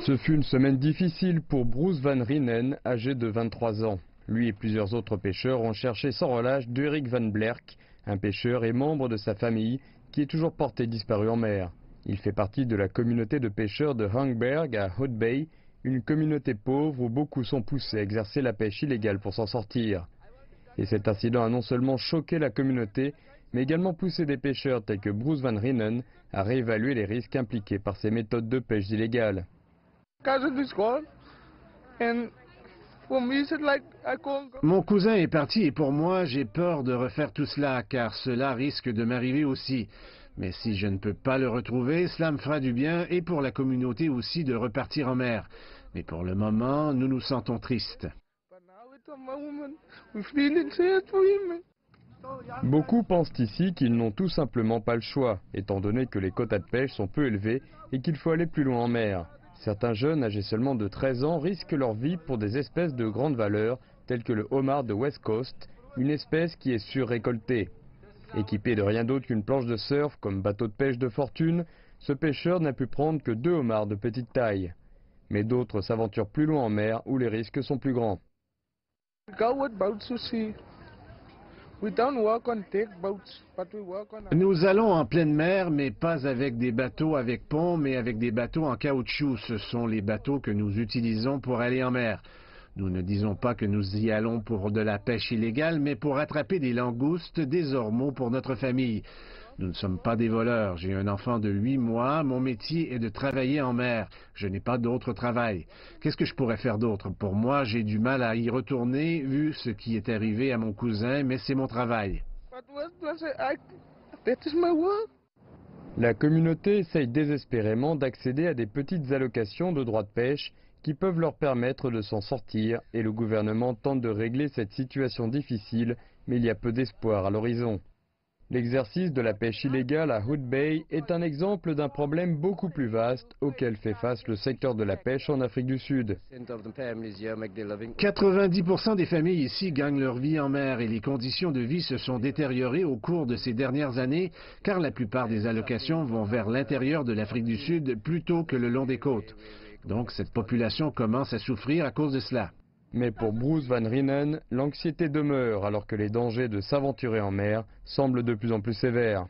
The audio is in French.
Ce fut une semaine difficile pour Bruce Van Rhenen, âgé de 23 ans. Lui et plusieurs autres pêcheurs ont cherché sans relâche Durik van Blerk, un pêcheur et membre de sa famille qui est toujours porté disparu en mer. Il fait partie de la communauté de pêcheurs de Hangberg à Hout Bay, une communauté pauvre où beaucoup sont poussés à exercer la pêche illégale pour s'en sortir. Et cet incident a non seulement choqué la communauté, mais également poussé des pêcheurs tels que Bruce Van Rhenen à réévaluer les risques impliqués par ces méthodes de pêche illégales. Mon cousin est parti et pour moi, j'ai peur de refaire tout cela car cela risque de m'arriver aussi. Mais si je ne peux pas le retrouver, cela me fera du bien et pour la communauté aussi de repartir en mer. Mais pour le moment, nous nous sentons tristes. Beaucoup pensent ici qu'ils n'ont tout simplement pas le choix, étant donné que les quotas de pêche sont peu élevés et qu'il faut aller plus loin en mer. Certains jeunes âgés seulement de 13 ans risquent leur vie pour des espèces de grande valeur, telles que le homard de West Coast, une espèce qui est surrécoltée. Équipé de rien d'autre qu'une planche de surf comme bateau de pêche de fortune, ce pêcheur n'a pu prendre que 2 homards de petite taille. Mais d'autres s'aventurent plus loin en mer où les risques sont plus grands. Nous allons en pleine mer, mais pas avec des bateaux avec pont, mais avec des bateaux en caoutchouc. Ce sont les bateaux que nous utilisons pour aller en mer. Nous ne disons pas que nous y allons pour de la pêche illégale, mais pour attraper des langoustes, des ormeaux pour notre famille. Nous ne sommes pas des voleurs. J'ai un enfant de 8 mois. Mon métier est de travailler en mer. Je n'ai pas d'autre travail. Qu'est-ce que je pourrais faire d'autre? Pour moi, j'ai du mal à y retourner, vu ce qui est arrivé à mon cousin, mais c'est mon travail. La communauté essaye désespérément d'accéder à des petites allocations de droits de pêche qui peuvent leur permettre de s'en sortir et le gouvernement tente de régler cette situation difficile, mais il y a peu d'espoir à l'horizon. L'exercice de la pêche illégale à Hout Bay est un exemple d'un problème beaucoup plus vaste auquel fait face le secteur de la pêche en Afrique du Sud. 90% des familles ici gagnent leur vie en mer et les conditions de vie se sont détériorées au cours de ces dernières années car la plupart des allocations vont vers l'intérieur de l'Afrique du Sud plutôt que le long des côtes. Donc cette population commence à souffrir à cause de cela. Mais pour Bruce Van Rhenen, l'anxiété demeure alors que les dangers de s'aventurer en mer semblent de plus en plus sévères.